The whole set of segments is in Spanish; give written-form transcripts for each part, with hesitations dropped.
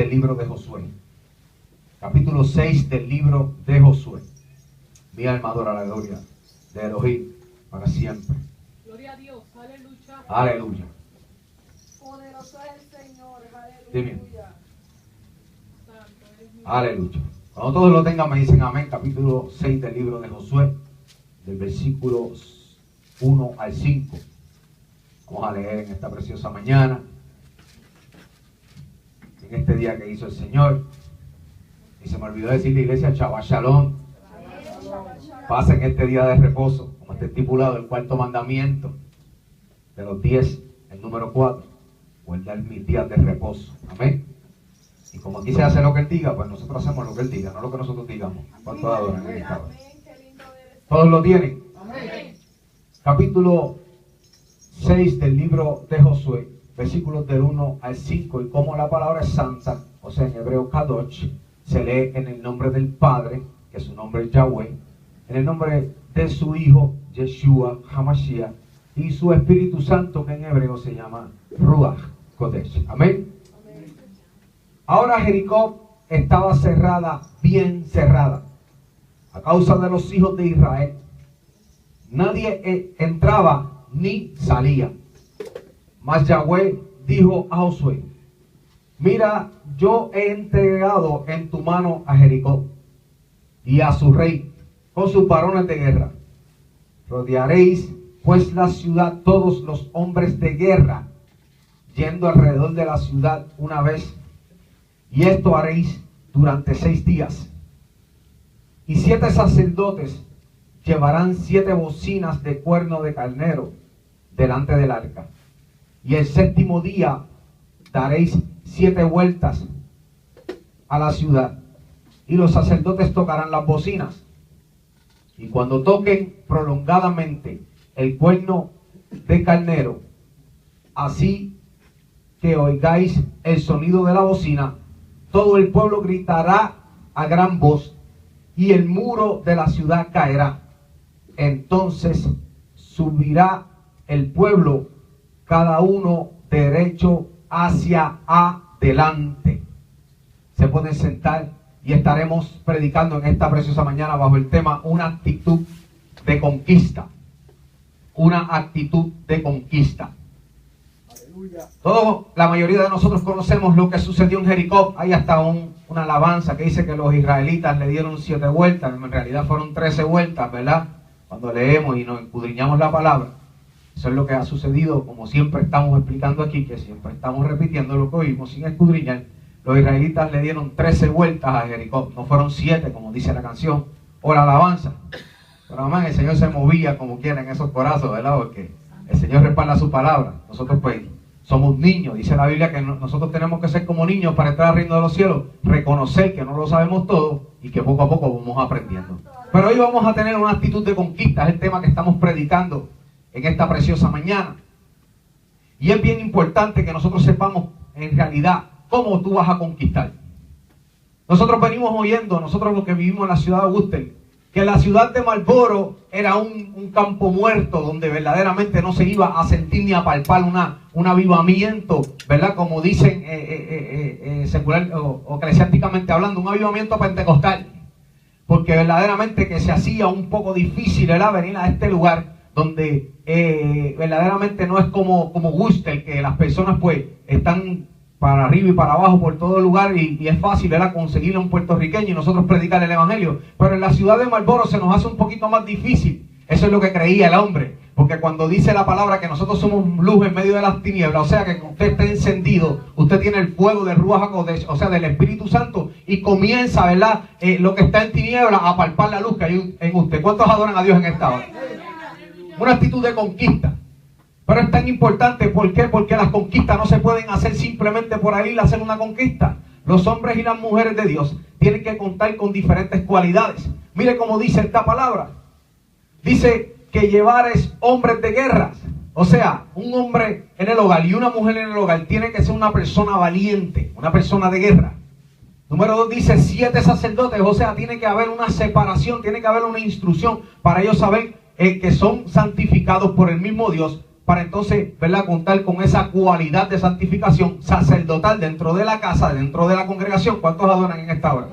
del libro de Josué. Capítulo 6 del libro de Josué. Mi alma adora la gloria de Elohim para siempre. Gloria a Dios, aleluya. Aleluya. Poderoso es el Señor, Dime. aleluya. Santo es mi Aleluya. Cuando todos lo tengan me dicen amén. Capítulo 6 del libro de Josué, del versículo 1 al 5. Vamos a leer en esta preciosa mañana, en este día que hizo el Señor. Y se me olvidó decir la iglesia, Shabbat Shalom. Pasen este día de reposo, como está estipulado el cuarto mandamiento de los 10, el número 4. Guardar mis días de reposo. Amén. Y como aquí se hace lo que Él diga, pues nosotros hacemos lo que Él diga, no lo que nosotros digamos. ¿Cuántos adoran en esta hora? ¿Todos lo tienen? Amén. Capítulo 6 del libro de Josué, versículos del 1 al 5. Y como la palabra es santa, o sea en hebreo Kadosh, se lee en el nombre del Padre, que su nombre es Yahweh, en el nombre de su Hijo, Yeshua HaMashiach, y su Espíritu Santo, que en hebreo se llama Ruach Kodesh. Amén. Ahora Jericó estaba cerrada, bien cerrada, a causa de los hijos de Israel. Nadie entraba ni salía. Mas Yahweh dijo a Josué: mira, yo he entregado en tu mano a Jericó y a su rey con sus varones de guerra. Rodearéis pues la ciudad todos los hombres de guerra, yendo alrededor de la ciudad una vez, y esto haréis durante 6 días. Y 7 sacerdotes llevarán 7 bocinas de cuerno de carnero delante del arca. Y el 7º día daréis 7 vueltas a la ciudad, y los sacerdotes tocarán las bocinas. Y cuando toquen prolongadamente el cuerno de carnero, así que oigáis el sonido de la bocina, todo el pueblo gritará a gran voz, y el muro de la ciudad caerá. Entonces subirá el pueblo, cada uno derecho hacia adelante. Se pueden sentar y estaremos predicando en esta preciosa mañana bajo el tema una actitud de conquista. Una actitud de conquista. Todos, la mayoría de nosotros conocemos lo que sucedió en Jericó. Hay hasta una alabanza que dice que los israelitas le dieron 7 vueltas, en realidad fueron 13 vueltas, ¿verdad? Cuando leemos y nos escudriñamos la palabra, eso es lo que ha sucedido, como siempre estamos explicando aquí, que siempre estamos repitiendo lo que oímos sin escudriñar. Los israelitas le dieron 13 vueltas a Jericó, no fueron 7 como dice la canción o la alabanza. Pero además el Señor se movía como quiera en esos corazones, ¿verdad? Porque el Señor respalda su palabra. Nosotros pues somos niños, dice la Biblia que nosotros tenemos que ser como niños para entrar al reino de los cielos, reconocer que no lo sabemos todo y que poco a poco vamos aprendiendo. Pero hoy vamos a tener una actitud de conquista, es el tema que estamos predicando en esta preciosa mañana. Y es bien importante que nosotros sepamos en realidad cómo tú vas a conquistar. Nosotros venimos oyendo, nosotros los que vivimos en la ciudad de Augusta, que la ciudad de Marlboro era un campo muerto donde verdaderamente no se iba a sentir ni a palpar un avivamiento, ¿verdad? Como dicen secular o eclesiásticamente hablando, un avivamiento pentecostal. Porque verdaderamente que se hacía un poco difícil, ¿verdad?, venir a este lugar donde verdaderamente no es como Worcester, que las personas pues están para arriba y para abajo por todo el lugar y es fácil, ¿verdad?, conseguirle a un puertorriqueño y nosotros predicar el evangelio. Pero en la ciudad de Marlboro se nos hace un poquito más difícil. Eso es lo que creía el hombre. Porque cuando dice la palabra que nosotros somos luz en medio de las tinieblas, o sea que usted esté encendido, usted tiene el fuego de Ruach HaKodesh, o sea del Espíritu Santo, y comienza, ¿verdad?, lo que está en tinieblas a palpar la luz que hay en usted. ¿Cuántos adoran a Dios en esta hora? Una actitud de conquista. Pero es tan importante, ¿por qué? Porque las conquistas no se pueden hacer simplemente por ahí hacer una conquista. Los hombres y las mujeres de Dios tienen que contar con diferentes cualidades. Mire cómo dice esta palabra. Dice que llevares hombres de guerras. O sea, un hombre en el hogar y una mujer en el hogar tiene que ser una persona valiente, una persona de guerra. Número 2 dice 7 sacerdotes, o sea, tiene que haber una separación, tiene que haber una instrucción para ellos saber que son santificados por el mismo Dios para entonces, ¿verdad?, contar con esa cualidad de santificación sacerdotal dentro de la casa, dentro de la congregación. ¿Cuántos adoran en esta hora?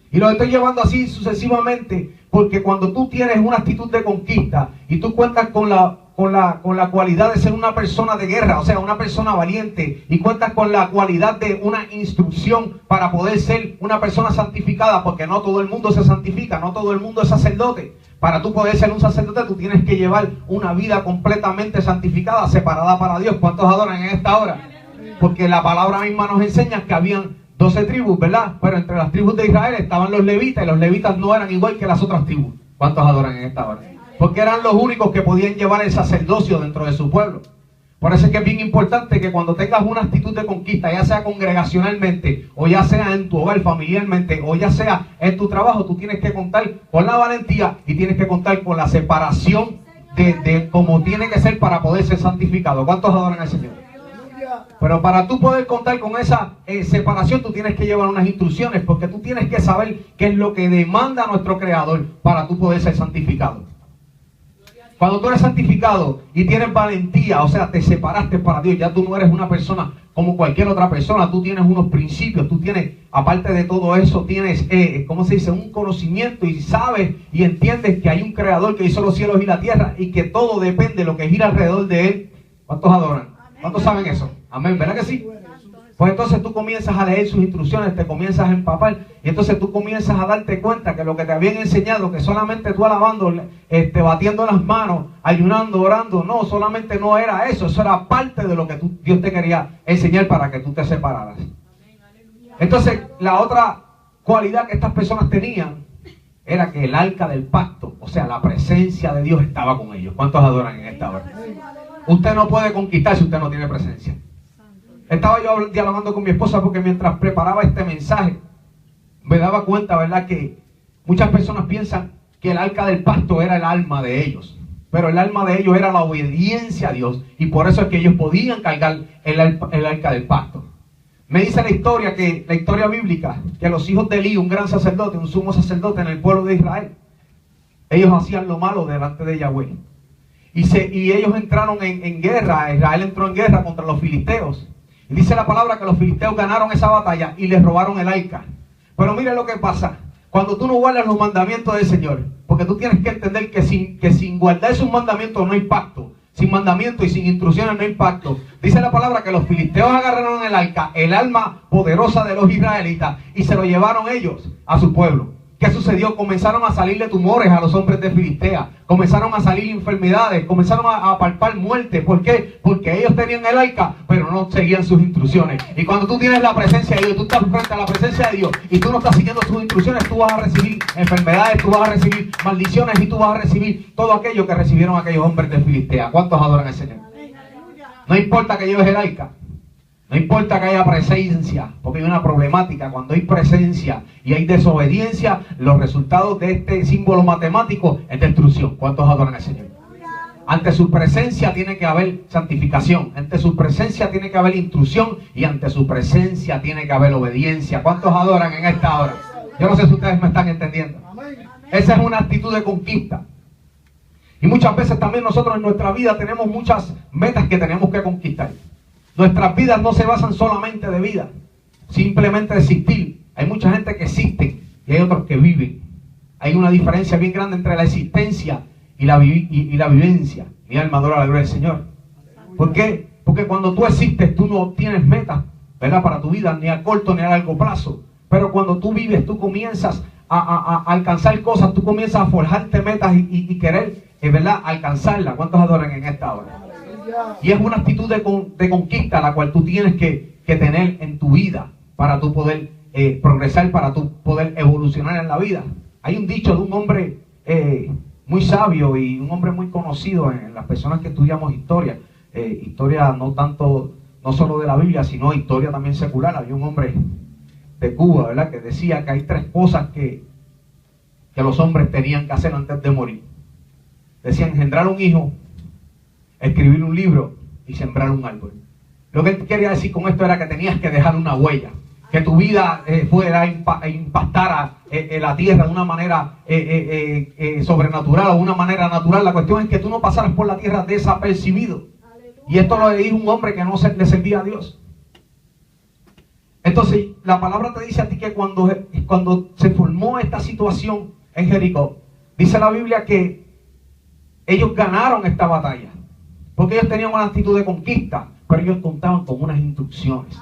Y lo estoy llevando así sucesivamente, porque cuando tú tienes una actitud de conquista y tú cuentas con la cualidad de ser una persona de guerra, o sea, una persona valiente, y cuentas con la cualidad de una instrucción para poder ser una persona santificada, porque no todo el mundo se santifica, no todo el mundo es sacerdote. Para tú poder ser un sacerdote, tú tienes que llevar una vida completamente santificada, separada para Dios. ¿Cuántos adoran en esta hora? Porque la palabra misma nos enseña que habían 12 tribus, ¿verdad? Pero entre las tribus de Israel estaban los levitas, y los levitas no eran igual que las otras tribus. ¿Cuántos adoran en esta hora? Porque eran los únicos que podían llevar el sacerdocio dentro de su pueblo. Por eso es que es bien importante que cuando tengas una actitud de conquista, ya sea congregacionalmente, o ya sea en tu hogar familiarmente, o ya sea en tu trabajo, tú tienes que contar con la valentía y tienes que contar con la separación de cómo tiene que ser para poder ser santificado. ¿Cuántos adoran al Señor? Pero para tú poder contar con esa separación, tú tienes que llevar unas instrucciones, porque tú tienes que saber qué es lo que demanda nuestro Creador para tú poder ser santificado. Cuando tú eres santificado y tienes valentía, o sea, te separaste para Dios, ya tú no eres una persona como cualquier otra persona, tú tienes unos principios, tú tienes, aparte de todo eso, tienes, ¿cómo se dice?, un conocimiento, y sabes y entiendes que hay un Creador que hizo los cielos y la tierra, y que todo depende de lo que gira alrededor de Él. ¿Cuántos adoran? ¿Cuántos saben eso? Amén, ¿verdad que sí? Pues entonces tú comienzas a leer sus instrucciones, te comienzas a empapar, y entonces tú comienzas a darte cuenta que lo que te habían enseñado, que solamente tú alabando, batiendo las manos, ayunando, orando, no, solamente no era eso, eso era parte de lo que Dios te quería enseñar para que tú te separaras. Entonces, la otra cualidad que estas personas tenían era que el arca del pacto, o sea, la presencia de Dios estaba con ellos. ¿Cuántos adoran en esta hora? Usted no puede conquistar si usted no tiene presencia. Estaba yo dialogando con mi esposa porque mientras preparaba este mensaje me daba cuenta, ¿verdad?, que muchas personas piensan que el arca del pacto era el alma de ellos, pero el alma de ellos era la obediencia a Dios, y por eso es que ellos podían cargar el arca del pacto. Me dice la historia bíblica, que los hijos de Elí, un gran sacerdote, un sumo sacerdote en el pueblo de Israel, ellos hacían lo malo delante de Yahweh, y ellos entraron en guerra. Israel entró en guerra contra los filisteos. Y dice la palabra que los filisteos ganaron esa batalla y les robaron el arca. Pero mira lo que pasa cuando tú no guardas los mandamientos del Señor. Porque tú tienes que entender que sin guardar sus mandamientos no hay pacto. Sin mandamientos y sin instrucciones no hay pacto. Dice la palabra que los filisteos agarraron el arca, el alma poderosa de los israelitas, y se lo llevaron ellos a su pueblo. ¿Qué sucedió? Comenzaron a salirle tumores a los hombres de Filistea. Comenzaron a salir enfermedades. Comenzaron a palpar muerte. ¿Por qué? Porque ellos tenían el arca, pero no seguían sus instrucciones. Y cuando tú tienes la presencia de Dios, tú estás frente a la presencia de Dios y tú no estás siguiendo sus instrucciones, tú vas a recibir enfermedades, tú vas a recibir maldiciones, y tú vas a recibir todo aquello que recibieron aquellos hombres de Filistea. ¿Cuántos adoran al Señor? No importa que lleves el arca. No importa que haya presencia, porque hay una problemática. Cuando hay presencia y hay desobediencia, los resultados de este símbolo matemático es destrucción. ¿Cuántos adoran al Señor? Ante su presencia tiene que haber santificación, ante su presencia tiene que haber instrucción, y ante su presencia tiene que haber obediencia. ¿Cuántos adoran en esta hora? Yo no sé si ustedes me están entendiendo. Esa es una actitud de conquista. Y muchas veces también nosotros en nuestra vida tenemos muchas metas que tenemos que conquistar. Nuestras vidas no se basan solamente de vida, simplemente de existir. Hay mucha gente que existe y hay otros que viven. Hay una diferencia bien grande entre la existencia y la vivencia. Mi alma adora la gloria del Señor. ¿Por qué? Porque cuando tú existes, tú no tienes metas, ¿verdad?, para tu vida, ni a corto ni a largo plazo. Pero cuando tú vives, tú comienzas a alcanzar cosas, tú comienzas a forjarte metas y querer, ¿verdad?, alcanzarlas. ¿Cuántos adoran en esta hora? Y es una actitud de conquista la cual tú tienes que tener en tu vida para tú poder progresar, para tú poder evolucionar en la vida. Hay un dicho de un hombre muy sabio y un hombre muy conocido en las personas que estudiamos historia. Historia no solo de la Biblia, sino historia también secular. Había un hombre de Cuba, ¿verdad?, que decía que hay 3 cosas que los hombres tenían que hacer antes de morir. Decía: engendrar un hijo, escribir un libro y sembrar un árbol. Lo que él quería decir con esto era que tenías que dejar una huella. que tu vida impactara la tierra de una manera sobrenatural o de una manera natural. La cuestión es que tú no pasaras por la tierra desapercibido. Y esto lo dijo un hombre que no le servía a Dios. Entonces, la palabra te dice a ti que cuando se formó esta situación en Jericó, dice la Biblia que ellos ganaron esta batalla. Porque ellos tenían una actitud de conquista, pero ellos contaban con unas instrucciones.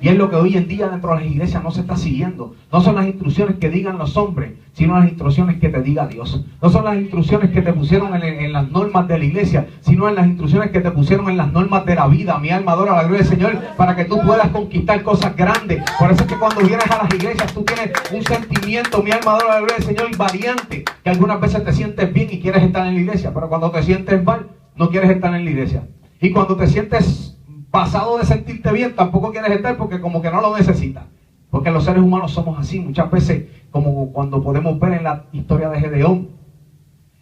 Y es lo que hoy en día dentro de las iglesias no se está siguiendo. No son las instrucciones que digan los hombres, sino las instrucciones que te diga Dios. No son las instrucciones que te pusieron en las normas de la iglesia, sino en las instrucciones que te pusieron en las normas de la vida. Mi alma adora la gloria del Señor, para que tú puedas conquistar cosas grandes. Por eso es que cuando vienes a las iglesias tú tienes un sentimiento, mi alma adora la gloria del Señor, valiente, que algunas veces te sientes bien y quieres estar en la iglesia, pero cuando te sientes mal, no quieres estar en la iglesia. Y cuando te sientes pasado de sentirte bien, tampoco quieres estar porque como que no lo necesitas. Porque los seres humanos somos así. Muchas veces, como cuando podemos ver en la historia de Gedeón,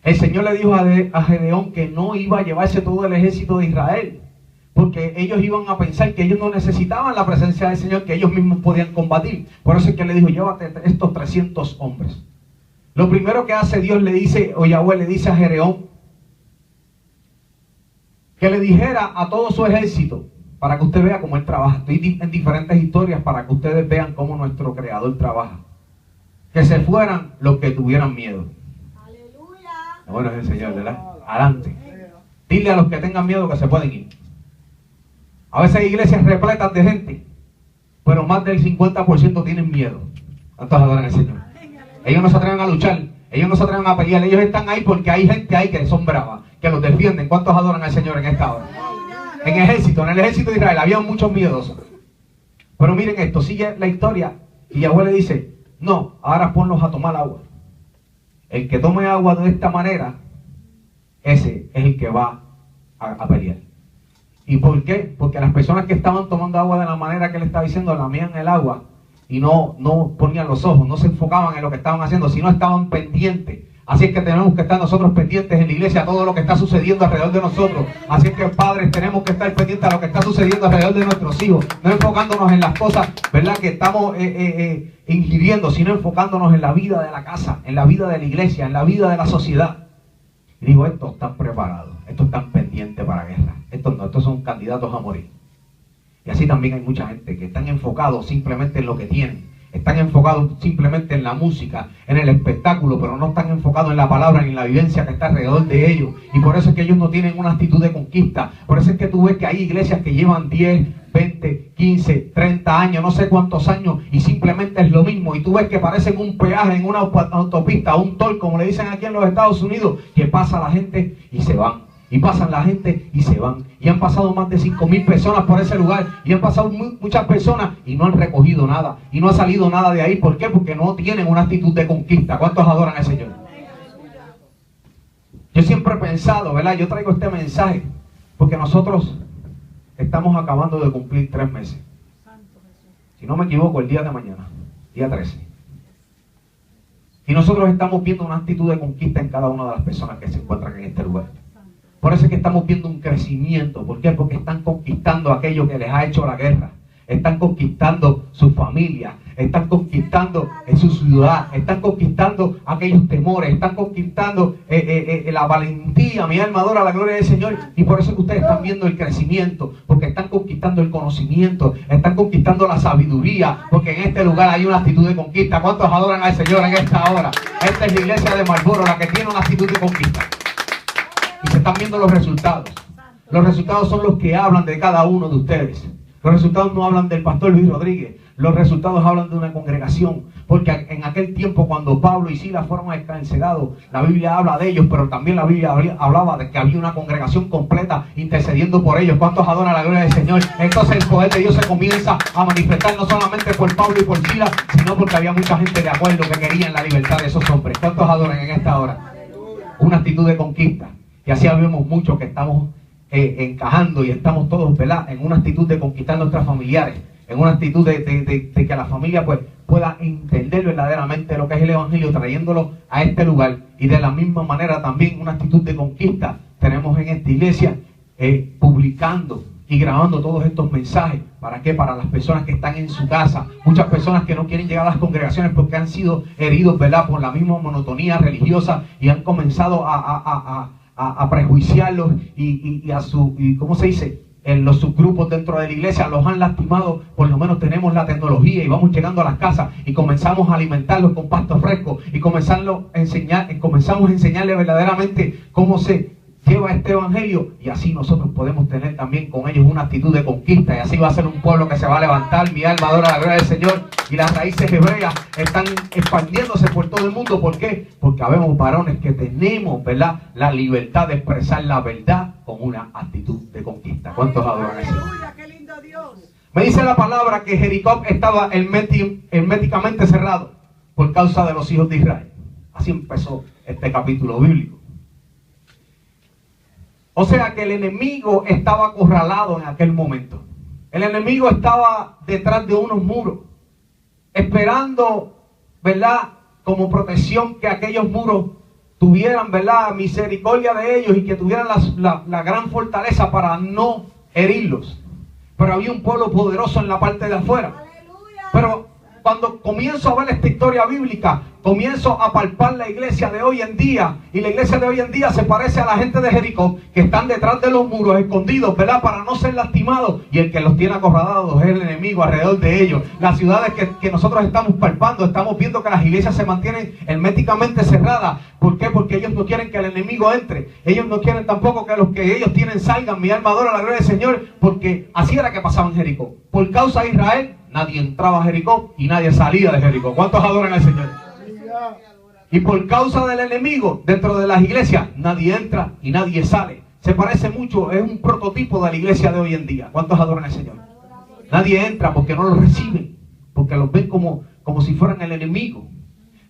el Señor le dijo a Gedeón que no iba a llevarse todo el ejército de Israel, porque ellos iban a pensar que ellos no necesitaban la presencia del Señor, que ellos mismos podían combatir. Por eso es que le dijo, llévate estos 300 hombres. Lo primero que hace Dios le dice, o Yahweh le dice a Gedeón, que le dijera a todo su ejército, para que usted vea cómo Él trabaja. Estoy en diferentes historias para que ustedes vean cómo nuestro Creador trabaja. Que se fueran los que tuvieran miedo. Aleluya. Bueno, es el Señor, ¿verdad? Adelante. Dile a los que tengan miedo que se pueden ir. A veces hay iglesias repletas de gente, pero más del 50% tienen miedo. ¿Cuántos adoran al Señor? Ellos no se atreven a luchar, ellos no se atreven a pelear, ellos están ahí porque hay gente ahí que son bravas, que los defienden. ¿Cuántos adoran al Señor en esta hora? En el ejército de Israel había muchos miedosos. Pero miren esto, sigue la historia y Yahweh le dice, no, ahora ponlos a tomar agua. El que tome agua de esta manera, ese es el que va a pelear. ¿Y por qué? Porque las personas que estaban tomando agua de la manera que le estaba diciendo, lamían el agua y no ponían los ojos, no se enfocaban en lo que estaban haciendo, sino estaban pendientes. Así es que tenemos que estar nosotros pendientes en la iglesia a todo lo que está sucediendo alrededor de nosotros. Así es que, padres, tenemos que estar pendientes a lo que está sucediendo alrededor de nuestros hijos. No enfocándonos en las cosas, ¿verdad?, que estamos ingiriendo, sino enfocándonos en la vida de la casa, en la vida de la iglesia, en la vida de la sociedad. Y digo, estos están preparados, estos están pendientes para guerra. Estos no, estos son candidatos a morir. Y así también hay mucha gente que están enfocados simplemente en lo que tienen. Están enfocados simplemente en la música, en el espectáculo, pero no están enfocados en la palabra ni en la vivencia que está alrededor de ellos. Y por eso es que ellos no tienen una actitud de conquista. Por eso es que tú ves que hay iglesias que llevan 10, 20, 15, 30 años, no sé cuántos años, y simplemente es lo mismo. Y tú ves que parecen un peaje en una autopista, un toll, como le dicen aquí en los Estados Unidos, que pasa la gente y se van. Y pasan la gente y se van. Y han pasado más de 5,000 personas por ese lugar. Y han pasado muchas personas y no han recogido nada. Y no ha salido nada de ahí. ¿Por qué? Porque no tienen una actitud de conquista. ¿Cuántos adoran al Señor? Yo siempre he pensado, ¿verdad? Yo traigo este mensaje porque nosotros estamos acabando de cumplir 3 meses. Si no me equivoco, el día de mañana. Día 13. Y nosotros estamos viendo una actitud de conquista en cada una de las personas que se encuentran en este lugar. Por eso es que estamos viendo un crecimiento. ¿Por qué? Porque están conquistando aquello que les ha hecho la guerra. Están conquistando su familia. Están conquistando su ciudad. Están conquistando aquellos temores. Están conquistando la valentía. Mi alma adora la gloria del Señor. Y por eso es que ustedes están viendo el crecimiento. Porque están conquistando el conocimiento. Están conquistando la sabiduría. Porque en este lugar hay una actitud de conquista. ¿Cuántos adoran al Señor en esta hora? Esta es la iglesia de Marlboro, la que tiene una actitud de conquista. Y se están viendo los resultados. Los resultados son los que hablan de cada uno de ustedes. Los resultados no hablan del pastor Luis Rodríguez. Los resultados hablan de una congregación. Porque en aquel tiempo, cuando Pablo y Silas fueron encarcelados, la Biblia habla de ellos, pero también la Biblia hablaba de que había una congregación completa intercediendo por ellos. ¿Cuántos adoran la gloria del Señor? Entonces el poder de Dios se comienza a manifestar no solamente por Pablo y por Silas, sino porque había mucha gente de acuerdo que querían la libertad de esos hombres. ¿Cuántos adoran en esta hora? Una actitud de conquista. Y así vemos muchos que estamos encajando y estamos todos, ¿verdad?, en una actitud de conquistar nuestras familiares, en una actitud de que la familia pues pueda entender verdaderamente lo que es el Evangelio, trayéndolo a este lugar. Y de la misma manera también una actitud de conquista tenemos en esta iglesia, publicando y grabando todos estos mensajes. ¿Para qué? Para las personas que están en su casa. Muchas personas que no quieren llegar a las congregaciones porque han sido heridos, ¿verdad?, por la misma monotonía religiosa y han comenzado a prejuiciarlos y ¿cómo se dice?, en los subgrupos dentro de la iglesia los han lastimado. Por lo menos tenemos la tecnología y vamos llegando a las casas y comenzamos a alimentarlos con pasto fresco y comenzamos a enseñarles verdaderamente cómo se lleva este evangelio, y así nosotros podemos tener también con ellos una actitud de conquista, y así va a ser un pueblo que se va a levantar. Mi alma adora la gloria del Señor, y las raíces hebreas están expandiéndose por todo el mundo. ¿Por qué? Porque habemos varones que tenemos, ¿verdad?, la libertad de expresar la verdad con una actitud de conquista. ¿Cuántos adoran a Señor? ¡Qué lindo Dios! Me dice la palabra que Jericó estaba herméticamente cerrado por causa de los hijos de Israel. Así empezó este capítulo bíblico. O sea que el enemigo estaba acorralado en aquel momento. El enemigo estaba detrás de unos muros, esperando, ¿verdad?, como protección que aquellos muros tuvieran, ¿verdad?, misericordia de ellos y que tuvieran la gran fortaleza para no herirlos. Pero había un pueblo poderoso en la parte de afuera. Pero cuando comienzo a ver esta historia bíblica, comienzo a palpar la iglesia de hoy en día. Y la iglesia de hoy en día se parece a la gente de Jericó, que están detrás de los muros, escondidos, ¿verdad?, para no ser lastimados. Y el que los tiene acorralados es el enemigo alrededor de ellos. Las ciudades que nosotros estamos palpando, estamos viendo que las iglesias se mantienen herméticamente cerradas. ¿Por qué? Porque ellos no quieren que el enemigo entre. Ellos no quieren tampoco que los que ellos tienen salgan. Mi alma adora la gloria del Señor, porque así era que pasaba en Jericó. Por causa de Israel, nadie entraba a Jericó y nadie salía de Jericó. ¿Cuántos adoran al Señor? Y por causa del enemigo, dentro de las iglesias, nadie entra y nadie sale. Se parece mucho, es un prototipo de la iglesia de hoy en día. ¿Cuántos adoran al Señor? Nadie entra porque no los reciben, porque los ven como si fueran el enemigo.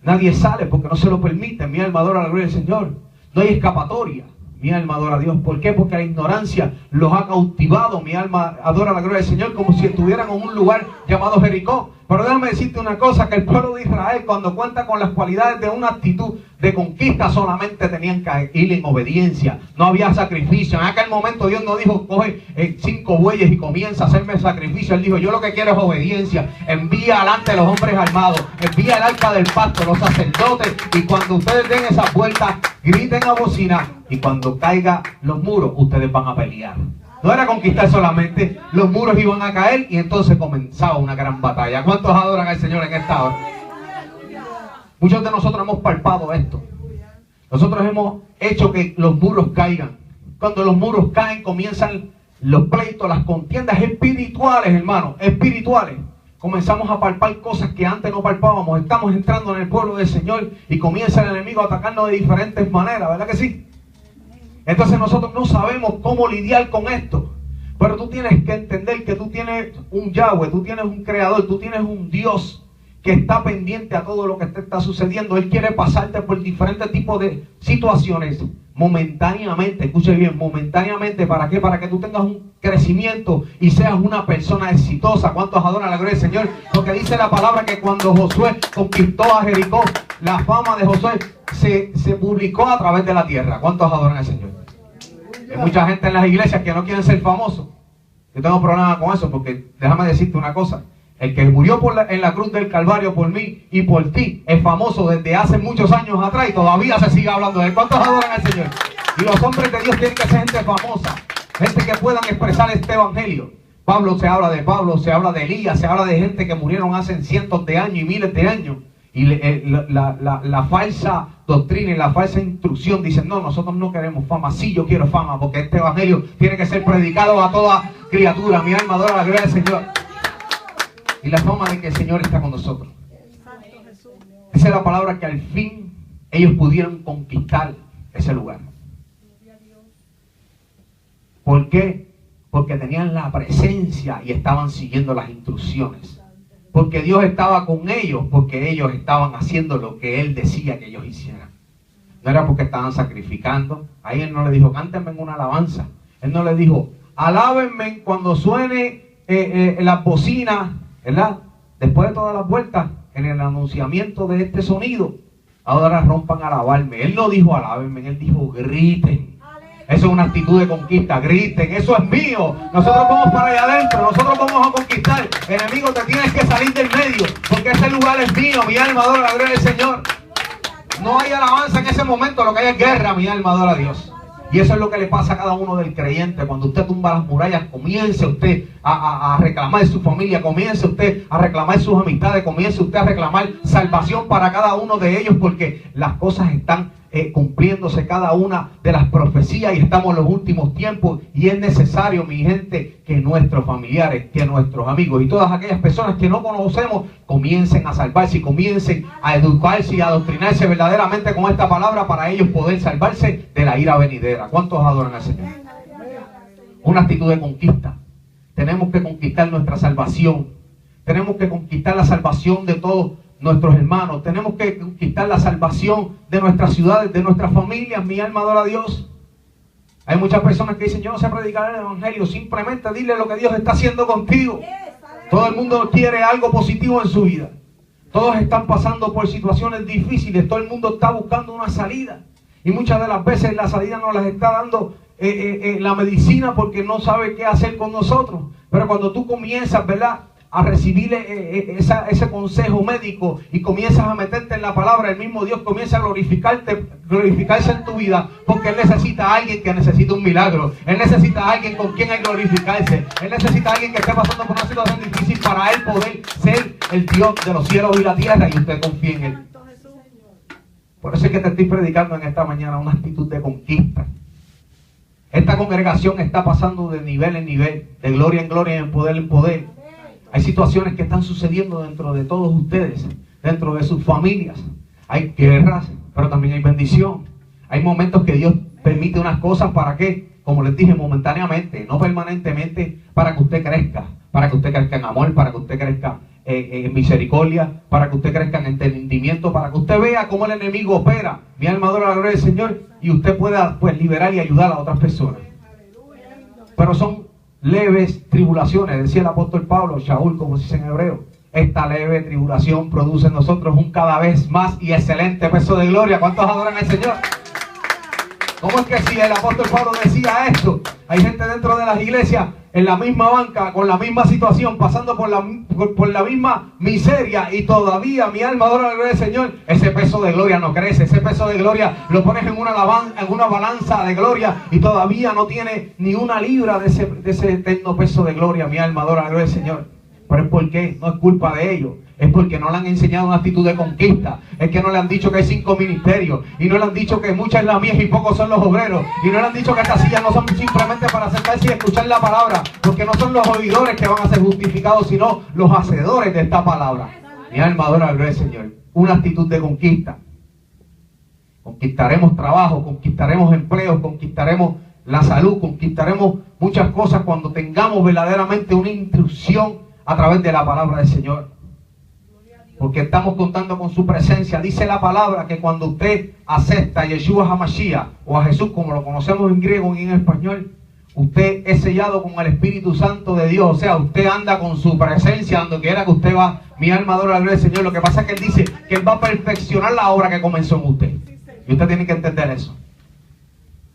Nadie sale porque no se lo permiten. Mi alma adora la gloria del Señor. No hay escapatoria. Mi alma adora a Dios. ¿Por qué? Porque la ignorancia los ha cautivado. Mi alma adora la gloria del Señor, como si estuvieran en un lugar llamado Jericó. Pero déjame decirte una cosa, que el pueblo de Israel, cuando cuenta con las cualidades de una actitud de conquista, solamente tenían que ir en obediencia. No había sacrificio. En aquel momento Dios no dijo, coge 5 bueyes y comienza a hacerme sacrificio. Él dijo, yo lo que quiero es obediencia. Envía adelante a los hombres armados, envía el arca del pacto, los sacerdotes, y cuando ustedes den esas vueltas, griten a bocina, y cuando caigan los muros, ustedes van a pelear. No era conquistar solamente, los muros iban a caer y entonces comenzaba una gran batalla. ¿Cuántos adoran al Señor en esta hora? Muchos de nosotros hemos palpado esto. Nosotros hemos hecho que los muros caigan. Cuando los muros caen, comienzan los pleitos, las contiendas espirituales, hermanos, espirituales. Comenzamos a palpar cosas que antes no palpábamos. Estamos entrando en el pueblo del Señor y comienza el enemigo a atacarnos de diferentes maneras, ¿verdad que sí? Entonces nosotros no sabemos cómo lidiar con esto. Pero tú tienes que entender que tú tienes un Yahweh, tú tienes un creador, tú tienes un Dios que está pendiente a todo lo que te está sucediendo. Él quiere pasarte por diferentes tipos de situaciones momentáneamente. Escuche bien, momentáneamente. ¿Para qué? Para que tú tengas un crecimiento y seas una persona exitosa. ¿Cuántos adoran la gloria del Señor? Porque dice la palabra que cuando Josué conquistó a Jericó, la fama de Josué se publicó a través de la tierra. ¿Cuántos adoran al Señor? Hay mucha gente en las iglesias que no quieren ser famosos. Yo tengo problema con eso, porque déjame decirte una cosa. El que murió en la cruz del Calvario por mí y por ti es famoso desde hace muchos años atrás y todavía se sigue hablando de él. ¿Cuántos adoran al Señor? Y los hombres de Dios tienen que ser gente famosa, gente que puedan expresar este evangelio. Se habla de Pablo, se habla de Elías, se habla de gente que murieron hace cientos de años y miles de años. Y la falsa doctrina y la falsa instrucción dicen, no, nosotros no queremos fama. Sí, yo quiero fama, porque este evangelio tiene que ser predicado a toda criatura. Mi alma adora la gloria del Señor. Y la fama de que el Señor está con nosotros. Esa es la palabra que al fin ellos pudieron conquistar ese lugar. ¿Por qué? Porque tenían la presencia y estaban siguiendo las instrucciones. Porque Dios estaba con ellos, porque ellos estaban haciendo lo que Él decía que ellos hicieran. No era porque estaban sacrificando. Ahí Él no le dijo, cántenme en una alabanza. Él no le dijo, alábenme cuando suene las bocinas, ¿verdad? Después de todas las vueltas, en el anunciamiento de este sonido, ahora rompan a alabarme. Él no dijo alábenme, Él dijo griten. Eso es una actitud de conquista. Griten, eso es mío. Nosotros vamos para allá adentro. Nosotros vamos a conquistar. Enemigo, te tienes que salir del medio, porque ese lugar es mío. Mi alma adora la gloria del Señor. No hay alabanza en ese momento. Lo que hay es guerra. Mi alma adora a Dios. Y eso es lo que le pasa a cada uno del creyente. Cuando usted tumba las murallas, comience usted a reclamar su familia, comience usted a reclamar sus amistades, comience usted a reclamar salvación para cada uno de ellos, porque las cosas están cumpliéndose cada una de las profecías y estamos en los últimos tiempos, y es necesario, mi gente, que nuestros familiares, que nuestros amigos y todas aquellas personas que no conocemos comiencen a salvarse y comiencen a educarse y a adoctrinarse verdaderamente con esta palabra para ellos poder salvarse de la ira venidera. ¿Cuántos adoran al Señor? Una actitud de conquista. Tenemos que conquistar nuestra salvación. Tenemos que conquistar la salvación de todos nuestros hermanos. Tenemos que conquistar la salvación de nuestras ciudades, de nuestras familias. Mi alma adora a Dios. Hay muchas personas que dicen: yo no sé predicar el evangelio. Simplemente dile lo que Dios está haciendo contigo. Todo el mundo quiere algo positivo en su vida. Todos están pasando por situaciones difíciles. Todo el mundo está buscando una salida. Y muchas de las veces la salida nos las está dando la medicina, porque no sabe qué hacer con nosotros. Pero cuando tú comienzas, ¿verdad?, a recibir ese consejo médico y comienzas a meterte en la palabra, el mismo Dios comienza a glorificarse en tu vida, porque Él necesita a alguien que necesita un milagro. Él necesita a alguien con quien hay glorificarse. Él necesita a alguien que esté pasando por una situación difícil para Él poder ser el Dios de los cielos y la tierra, y usted confía en Él. Por eso es que te estoy predicando en esta mañana una actitud de conquista. Esta congregación está pasando de nivel en nivel, de gloria en gloria, en poder en poder. Hay situaciones que están sucediendo dentro de todos ustedes, dentro de sus familias. Hay guerras, pero también hay bendición. Hay momentos que Dios permite unas cosas para que, como les dije, momentáneamente, no permanentemente, para que usted crezca en amor, para que usted crezca en misericordia, para que usted crezca en entendimiento, para que usted vea cómo el enemigo opera. Mi alma adora la gloria del Señor, y usted pueda, pues, liberar y ayudar a otras personas. Pero son leves tribulaciones, decía el apóstol Pablo, Shaul, como se dice en hebreo. Esta leve tribulación produce en nosotros un cada vez más y excelente peso de gloria. ¿Cuántos adoran al Señor? ¿Cómo es que si el apóstol Pablo decía esto? Hay gente dentro de las iglesias, en la misma banca, con la misma situación, pasando por la misma miseria, y todavía mi alma adora la gloria del Señor. Ese peso de gloria no crece. Ese peso de gloria lo pones en una balanza de gloria, y todavía no tiene ni una libra de ese eterno peso de gloria. Mi alma adora la gloria del Señor. Pero es porque no es culpa de ellos. Es porque no le han enseñado una actitud de conquista. Es que no le han dicho que hay 5 ministerios. Y no le han dicho que mucha es la mies y pocos son los obreros. Y no le han dicho que estas sillas no son simplemente para sentarse y escuchar la palabra. Porque no son los oidores que van a ser justificados, sino los hacedores de esta palabra. Mi alma adora la gloria del Señor. Una actitud de conquista. Conquistaremos trabajo, conquistaremos empleo, conquistaremos la salud, conquistaremos muchas cosas cuando tengamos verdaderamente una instrucción a través de la palabra del Señor. Porque estamos contando con su presencia. Dice la palabra que cuando usted acepta a Yeshua HaMashiach, o a Jesús como lo conocemos en griego y en español, usted es sellado con el Espíritu Santo de Dios. O sea, usted anda con su presencia donde quiera que usted va. Mi alma adora la gloria del Señor. Lo que pasa es que Él dice que Él va a perfeccionar la obra que comenzó en usted. Y usted tiene que entender eso.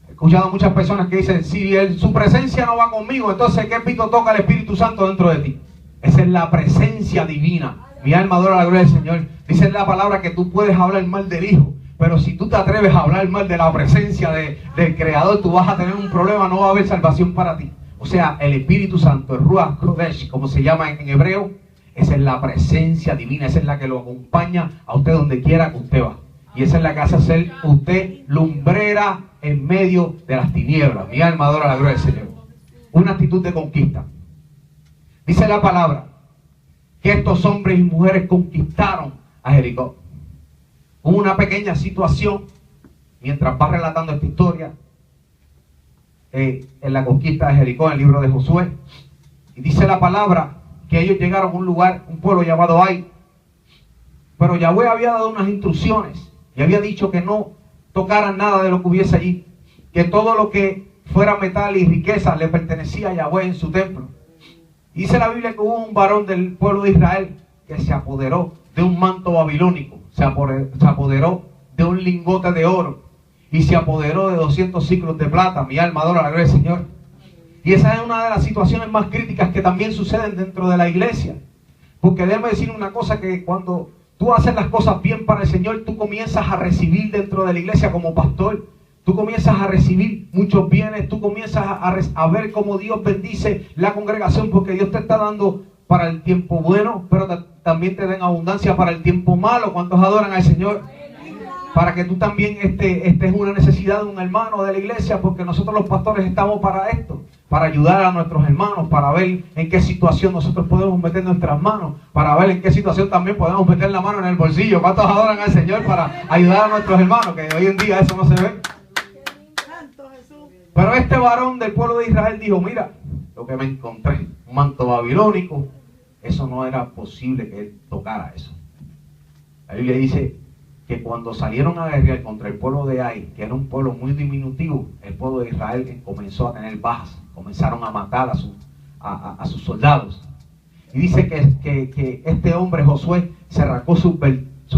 He escuchado a muchas personas que dicen: si su presencia no va conmigo, entonces ¿qué pito toca el Espíritu Santo dentro de ti? Esa es la presencia divina. Mi alma adora la gloria del Señor. Dice la palabra que tú puedes hablar mal del Hijo, pero si tú te atreves a hablar mal de la presencia del Creador, tú vas a tener un problema, no va a haber salvación para ti. O sea, el Espíritu Santo, el Ruach Kodesh, como se llama en hebreo, esa es la presencia divina. Esa es la que lo acompaña a usted donde quiera que usted va. Y esa es la que hace ser usted lumbrera en medio de las tinieblas. Mi alma adora la gloria del Señor. Una actitud de conquista. Dice la palabra que estos hombres y mujeres conquistaron a Jericó. Hubo una pequeña situación mientras va relatando esta historia en la conquista de Jericó, en el libro de Josué. Y dice la palabra que ellos llegaron a un lugar, un pueblo llamado Ai. Pero Yahweh había dado unas instrucciones y había dicho que no tocaran nada de lo que hubiese allí, que todo lo que fuera metal y riqueza le pertenecía a Yahweh en su templo. Dice la Biblia que hubo un varón del pueblo de Israel que se apoderó de un manto babilónico, se apoderó de un lingote de oro, y se apoderó de 200 siclos de plata. Mi alma adora la gloria del Señor. Y esa es una de las situaciones más críticas que también suceden dentro de la iglesia. Porque déjame decir una cosa, que cuando tú haces las cosas bien para el Señor, tú comienzas a recibir dentro de la iglesia como pastor. Tú comienzas a recibir muchos bienes, tú comienzas a ver cómo Dios bendice la congregación, porque Dios te está dando para el tiempo bueno, pero también te da en abundancia para el tiempo malo. ¿Cuántos adoran al Señor? Para que tú también estés una necesidad de un hermano de la iglesia, porque nosotros los pastores estamos para esto, para ayudar a nuestros hermanos, para ver en qué situación nosotros podemos meter nuestras manos, para ver en qué situación también podemos meter la mano en el bolsillo. ¿Cuántos adoran al Señor para ayudar a nuestros hermanos? Que hoy en día eso no se ve. Pero este varón del pueblo de Israel dijo: mira, lo que me encontré, un manto babilónico, eso no era posible que él tocara eso. La Biblia dice que cuando salieron a guerrear contra el pueblo de Ai, que era un pueblo muy diminutivo, el pueblo de Israel comenzó a tener bajas, comenzaron a matar a sus soldados. Y dice que este hombre Josué se arrancó sus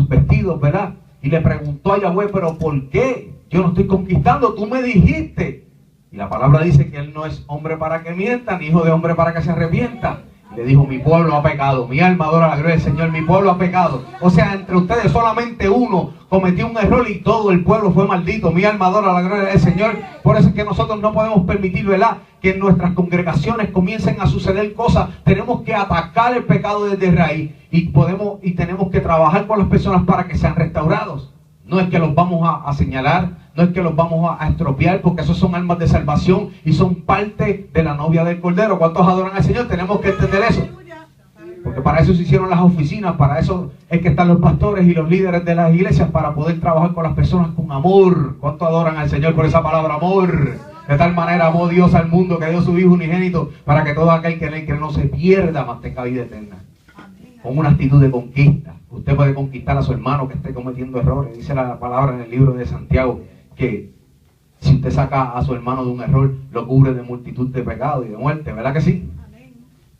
vestidos, ¿verdad? Y le preguntó a Yahweh: pero ¿por qué? Yo no estoy conquistando, tú me dijiste. Y la palabra dice que él no es hombre para que mienta, ni hijo de hombre para que se arrepienta. Y le dijo: mi pueblo ha pecado, mi alma adora la gloria del Señor, mi pueblo ha pecado. O sea, entre ustedes solamente uno cometió un error y todo el pueblo fue maldito. Mi alma adora la gloria del Señor. Por eso es que nosotros no podemos permitir, ¿verdad?, que en nuestras congregaciones comiencen a suceder cosas. Tenemos que atacar el pecado desde raíz y tenemos que trabajar con las personas para que sean restaurados. No es que los vamos a señalar, no es que los vamos a estropear, porque esos son almas de salvación y son parte de la novia del Cordero. ¿Cuántos adoran al Señor? Tenemos que entender eso. Porque para eso se hicieron las oficinas, para eso es que están los pastores y los líderes de las iglesias, para poder trabajar con las personas con amor. ¿Cuántos adoran al Señor por esa palabra, amor? De tal manera amó Dios al mundo que dio su Hijo unigénito, para que todo aquel que en él cree no se pierda, mas tenga vida eterna. Con una actitud de conquista. Usted puede conquistar a su hermano que esté cometiendo errores. Dice la palabra en el libro de Santiago que si usted saca a su hermano de un error, lo cubre de multitud de pecados y de muerte. ¿Verdad que sí?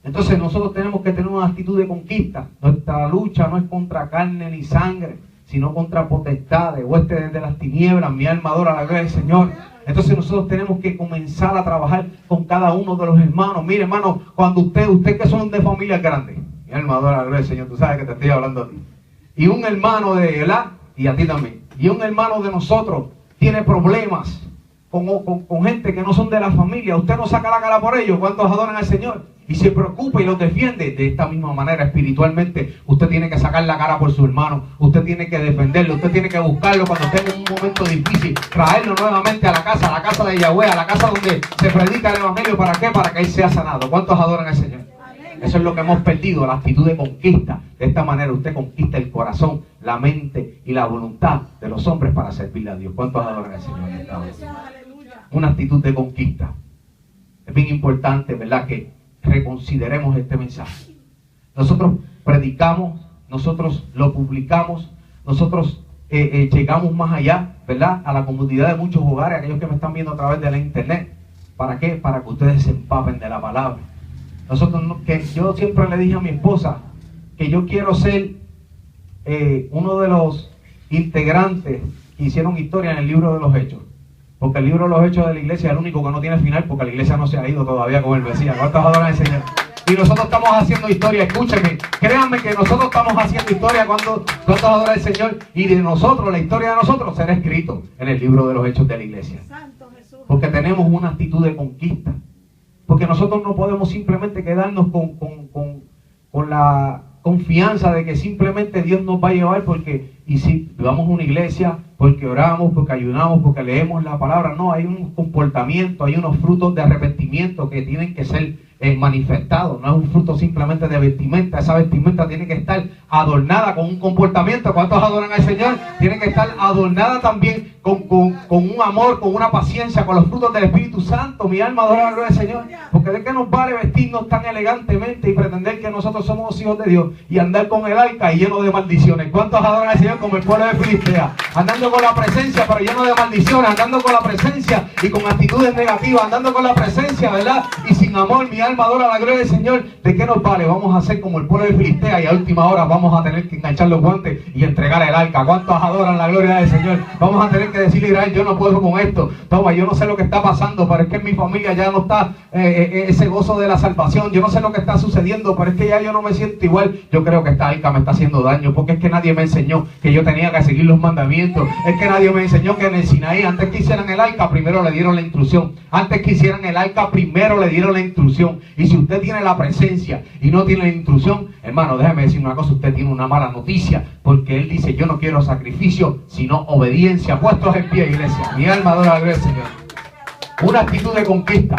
Entonces nosotros tenemos que tener una actitud de conquista. Nuestra lucha no es contra carne ni sangre, sino contra potestades, huestes de las tinieblas. Mi alma adora la gloria del Señor. Entonces nosotros tenemos que comenzar a trabajar con cada uno de los hermanos. Mire, hermano, cuando usted que son de familias grandes, mi alma adora la gloria del Señor, tú sabes que te estoy hablando a ti. Y un hermano de ¿verdad? Y a ti también. Y un hermano de nosotros tiene problemas con gente que no son de la familia. Usted no saca la cara por ellos. ¿Cuántos adoran al Señor? Y se preocupa y los defiende. De esta misma manera, espiritualmente, usted tiene que sacar la cara por su hermano. Usted tiene que defenderlo. Usted tiene que buscarlo cuando esté en un momento difícil. Traerlo nuevamente a la casa de Yahweh, a la casa donde se predica el evangelio. ¿Para qué? Para que él sea sanado. ¿Cuántos adoran al Señor? Eso es lo que hemos perdido, la actitud de conquista. De esta manera usted conquista el corazón, la mente y la voluntad de los hombres para servirle a Dios. ¿Cuántos adoran al Señor? Una actitud de conquista. Es bien importante, ¿verdad?, que reconsideremos este mensaje. Nosotros predicamos, nosotros lo publicamos, nosotros llegamos más allá, ¿verdad?, a la comunidad de muchos hogares, aquellos que me están viendo a través de la internet. ¿Para qué? Para que ustedes se empapen de la palabra. Yo siempre le dije a mi esposa que yo quiero ser uno de los integrantes que hicieron historia en el libro de los Hechos. Porque el libro de los Hechos de la iglesia es el único que no tiene final, porque la iglesia no se ha ido todavía con el Mesías. ¿Cuántos adoran al Señor? Y nosotros estamos haciendo historia. Escúchenme, créanme que nosotros estamos haciendo historia cuando adoran al Señor. Y de nosotros, la historia de nosotros será escrito en el libro de los Hechos de la iglesia. Porque tenemos una actitud de conquista. Porque nosotros no podemos simplemente quedarnos con la confianza de que simplemente Dios nos va a llevar y si vamos a una iglesia, porque oramos, porque ayunamos, porque leemos la palabra. No, hay un comportamiento, hay unos frutos de arrepentimiento que tienen que ser manifestados. No es un fruto simplemente de vestimenta. Esa vestimenta tiene que estar adornada con un comportamiento. ¿Cuántos adoran al Señor? Tiene que estar adornada también con un amor, con una paciencia, con los frutos del Espíritu Santo. Mi alma adora la gloria del Señor. Porque de qué nos vale vestirnos tan elegantemente y pretender que nosotros somos hijos de Dios y andar con el arca y lleno de maldiciones. ¿Cuántos adoran al Señor como el pueblo de Filistea? Andando con la presencia pero lleno de maldiciones, andando con la presencia y con actitudes negativas, andando con la presencia, ¿verdad?, y sin amor. Mi alma adora la gloria del Señor. ¿De qué nos vale? Vamos a hacer como el pueblo de Filistea y a última hora vamos a tener que enganchar los guantes y entregar el arca. ¿Cuántos adoran la gloria del Señor? Vamos a tener tener que decirle a Israel, yo no puedo con esto. Toma, yo no sé lo que está pasando, pero es que en mi familia ya no está ese gozo de la salvación. Yo no sé lo que está sucediendo, pero es que ya yo no me siento igual. Yo creo que esta arca me está haciendo daño, porque es que nadie me enseñó que yo tenía que seguir los mandamientos. Es que nadie me enseñó que en el Sinaí, antes que hicieran el arca, primero le dieron la instrucción. Antes que hicieran el arca, primero le dieron la instrucción. Y si usted tiene la presencia y no tiene la instrucción, hermano, déjeme decir una cosa, usted tiene una mala noticia, porque él dice, yo no quiero sacrificio, sino obediencia. Puestos en pie, iglesia. Mi alma adora al Señor. Una actitud de conquista.